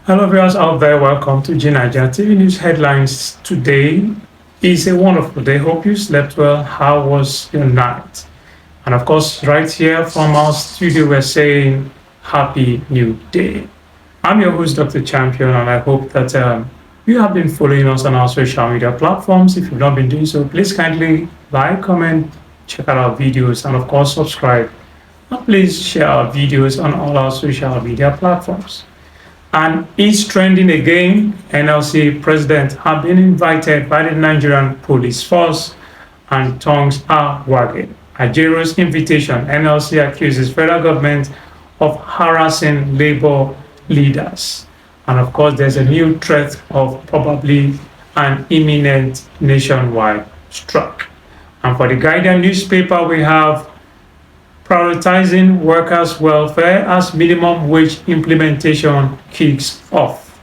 Hello viewers out there, welcome to G9IJA TV News Headlines. Today is a wonderful day. Hope you slept well. How was your night? And of course, right here from our studio, we're saying Happy New Day. I'm your host, Dr. Champion, and I hope that you have been following us on our social media platforms. If you've not been doing so, please kindly like, comment, check out our videos, and of course, subscribe. And please share our videos on all our social media platforms. And is trending again. NLC president have been invited by the Nigerian police force, and tongues are wagging. At Jero's invitation, NLC accuses federal government of harassing labor leaders. And of course, there's a new threat of probably an imminent nationwide strike. And for the Guardian newspaper, we have prioritizing workers' welfare as minimum wage implementation kicks off.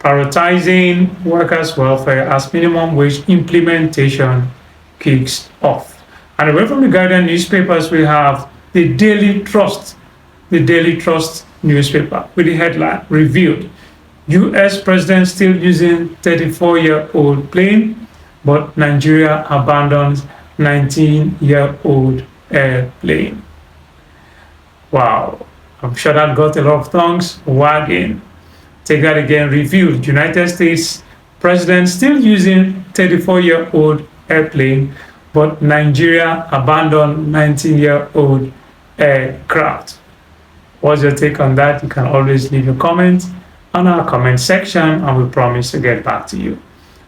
Prioritizing workers' welfare as minimum wage implementation kicks off. And away from the Guardian newspapers, we have the Daily Trust newspaper with the headline revealed: U.S. president still using 34-year-old plane, but Nigeria abandons 19-year-old airplane. Wow, I'm sure that got a lot of tongues wagging. Take that again. Revealed: United States president still using 34-year-old airplane, but Nigeria abandoned 19-year-old aircraft. What's your take on that? You can always leave your comment on our comment section, and we promise to get back to you.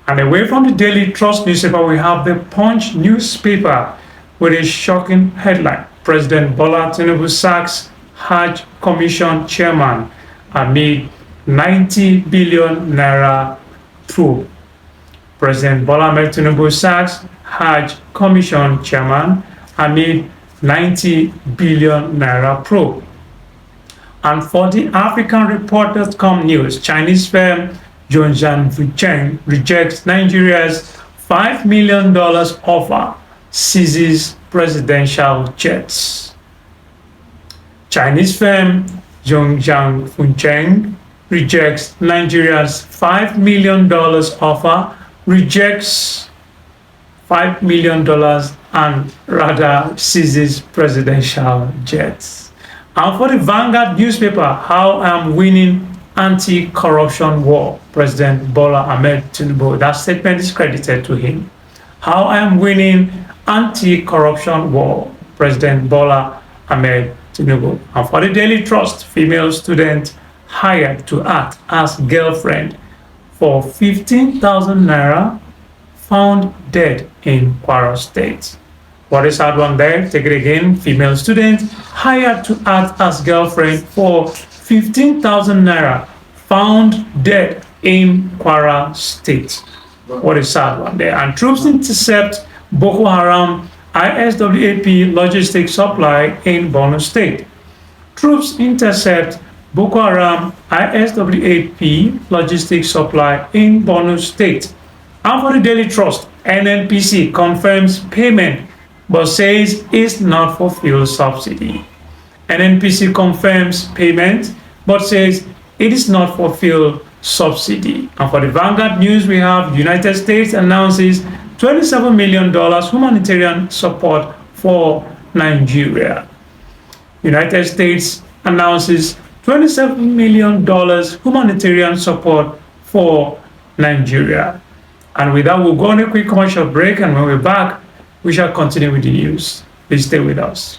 And away from the Daily Trust newspaper, we have the Punch newspaper with a shocking headline: President Bola Tinubu sacks Hajj Commission chairman amid 90 billion naira probe. President Bola Tinubu sacks Hajj Commission chairman amid 90 billion naira probe. And for the AfricanReport.com news, Chinese firm G9IJA rejects Nigeria's $5 million offer, seizes presidential jets. Chinese firm G9IJA rejects Nigeria's $5 million offer, rejects $5 million and rather seizes presidential jets. And for the Vanguard newspaper, how I'm winning anti-corruption war, President Bola Ahmed Tinubu. That statement is credited to him. How I am winning anti-corruption war, President Bola Ahmed Tinubu. And for the Daily Trust, female student hired to act as girlfriend for 15,000 naira found dead in Kwara State. What is that one there? Take it again. Female student hired to act as girlfriend for 15,000 naira found dead in Kwara State. What is that one there? And troops intercept Boko Haram ISWAP logistics supply in Borno State. Troops intercept Boko Haram ISWAP logistics supply in Borno State. And for the Daily Trust, NNPC confirms payment but says it's not for fuel subsidy. NNPC confirms payment but says it is not for fuel subsidy. And for the Vanguard news, we have United States announces $27 million humanitarian support for Nigeria. United States announces $27 million humanitarian support for Nigeria. And with that, we'll go on a quick commercial break, and when we're back, we shall continue with the news. Please stay with us.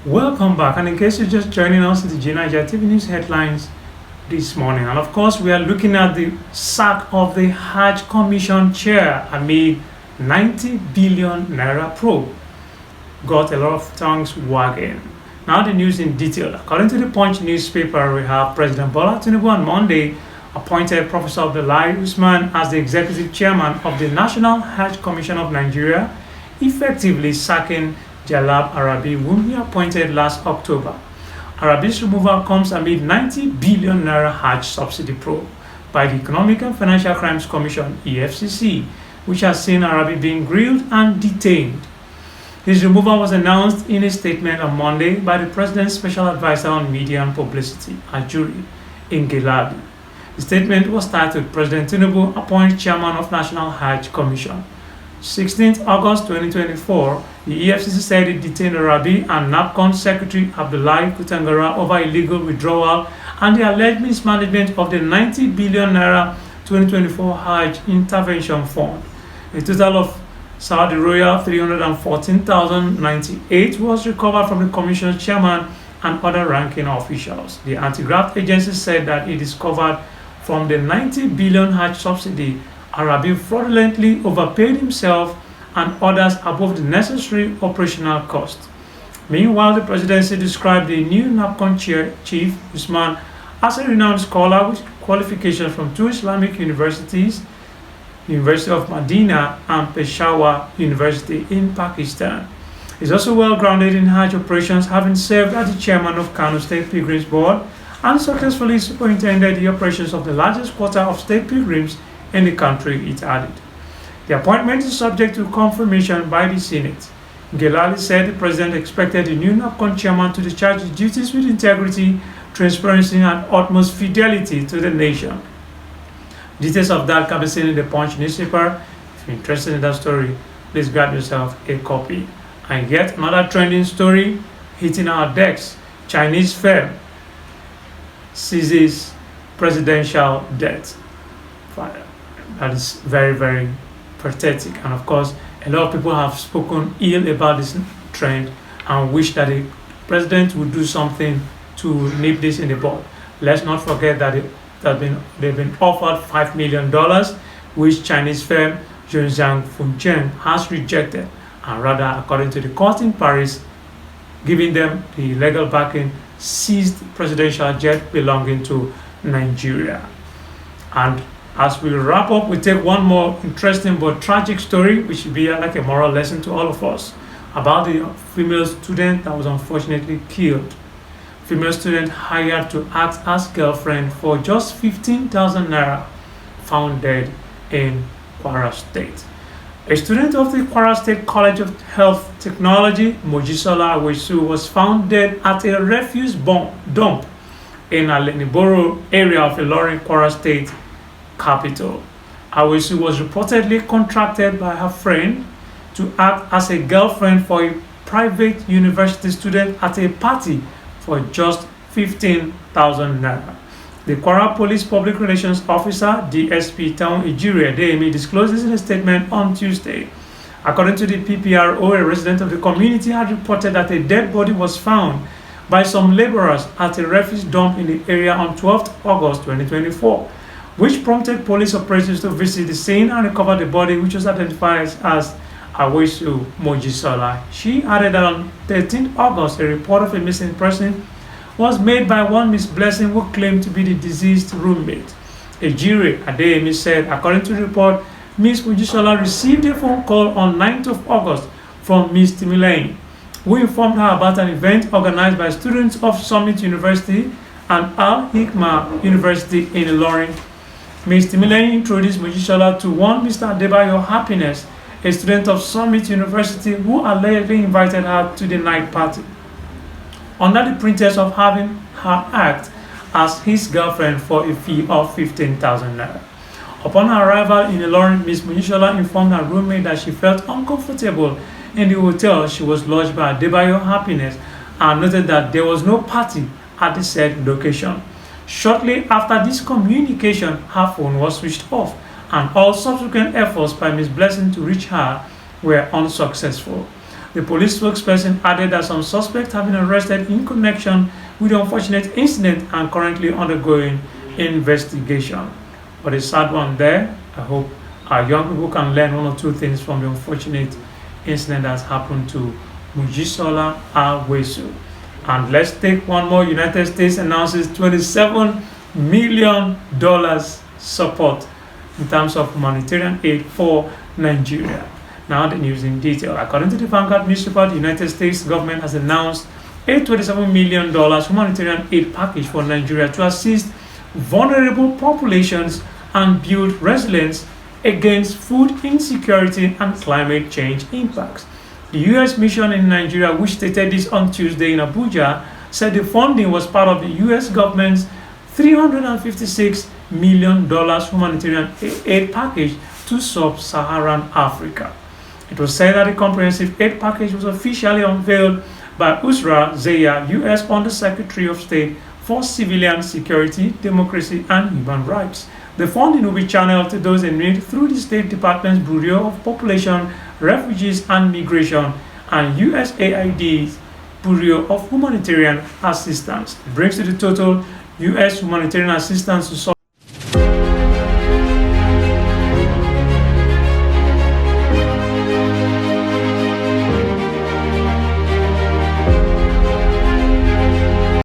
Welcome back, and in case you're just joining us, the G9IJA TV News headlines this morning. And of course, we are looking at the sack of the Hajj Commission chair amid 90 billion naira probe. Got a lot of tongues wagging. Now the news in detail. According to the Punch newspaper, we have President Bola Tinubu on Monday appointed Professor Abdullahi Usman as the executive chairman of the National Hajj Commission of Nigeria, effectively sacking Jalab Arabi, whom he appointed last October. Arabi's removal comes amid 90 billion naira Hajj subsidy probe by the Economic and Financial Crimes Commission (EFCC), which has seen Arabi being grilled and detained. His removal was announced in a statement on Monday by the President's Special Advisor on Media and Publicity, Ajuri Ngelale. The statement was titled, President Tinubu appoints Chairman of National Hajj Commission. 16th August 2024, the EFCC said it detained Arabi and NAPCON Secretary Abdullahi Kutangara over illegal withdrawal and the alleged mismanagement of the 90 billion naira 2024 Hajj Intervention Fund. A total of Saudi Royal 314,098 was recovered from the Commission's chairman and other ranking officials. The anti-graft agency said that it discovered from the 90 billion Hajj subsidy, Arabi fraudulently overpaid himself and others above the necessary operational cost. Meanwhile, the presidency described the new NAPCON chief, Usman, as a renowned scholar with qualifications from two Islamic universities, University of Medina and Peshawar University in Pakistan. He is also well grounded in Hajj operations, having served as the chairman of Kano State Pilgrims Board and successfully superintended the operations of the largest quarter of state pilgrims in the country, it added. The appointment is subject to confirmation by the Senate. Ngelale said the president expected the new NAPCON chairman to discharge his duties with integrity, transparency, and utmost fidelity to the nation. Details of that can be seen in the Punch newspaper. If you're interested in that story, please grab yourself a copy. And yet another trending story hitting our decks. Chinese firm seizes presidential debt. That is very, very pathetic. And of course, a lot of people have spoken ill about this trend and wish that the president would do something to nip this in the bud. Let's not forget that they've been offered $5 million, which Chinese firm Zhongzhang Funcheng has rejected, and rather, according to the court in Paris, giving them the legal backing, seized presidential jet belonging to Nigeria. And as we wrap up, we take one more interesting but tragic story, which should be like a moral lesson to all of us, about the female student that was unfortunately killed. Female student hired to act as girlfriend for just 15,000 naira, found dead in Kwara State. A student of the Kwara State College of Health Technology, Mojisola Awesu, was found dead at a refuse dump in Aleniboro area of Ilorin, Kwara State capital. Awesu was reportedly contracted by her friend to act as a girlfriend for a private university student at a party for just 15,000 naira. The Kwara Police Public Relations Officer, DSP Town Ijiri disclosed this in a statement on Tuesday. According to the PPRO, a resident of the community had reported that a dead body was found by some laborers at a refuse dump in the area on 12th August 2024, which prompted police operatives to visit the scene and recover the body, which was identified as Awesu Mojisola. She added that on 13th August, a report of a missing person was made by one Miss Blessing, who claimed to be the deceased roommate. Ejire Adeyemi said, according to the report, Miss Mojisola received a phone call on 9th of August from Miss Timilein, who informed her about an event organized by students of Summit University and Al Hikma University in Ilorin. Miss Timilein introduced Mojisola to one Mr. Adebayo Happiness, a student of Summit University, who allegedly invited her to the night party under the pretense of having her act as his girlfriend for a fee of 15,000 naira. Upon her arrival in Ilorin, Ms. Mojisola informed her roommate that she felt uncomfortable in the hotel she was lodged by Adebayo Happiness and noted that there was no party at the said location. Shortly after this communication, her phone was switched off, and all subsequent efforts by Ms. Blessing to reach her were unsuccessful. The police spokesperson added that some suspects have been arrested in connection with the unfortunate incident and currently undergoing investigation. But a sad one there. I hope our young people can learn one or two things from the unfortunate incident that's happened to Mojisola Awesu. And let's take one more. United States announces $27 million support in terms of humanitarian aid for Nigeria. Now the news in detail. According to the Vanguard newspaper, the United States government has announced a $27 million humanitarian aid package for Nigeria to assist vulnerable populations and build resilience against food insecurity and climate change impacts. The U.S. mission in Nigeria, which stated this on Tuesday in Abuja, said the funding was part of the U.S. government's $356 million humanitarian aid package to sub-Saharan Africa. It was said that the comprehensive aid package was officially unveiled by G9IJA, U.S. Undersecretary of State for Civilian Security, Democracy, and Human Rights. The funding will be channeled to those in need through the State Department's Bureau of Population, Refugees, and Migration and USAID's Bureau of Humanitarian Assistance. It brings to the total U.S. humanitarian assistance to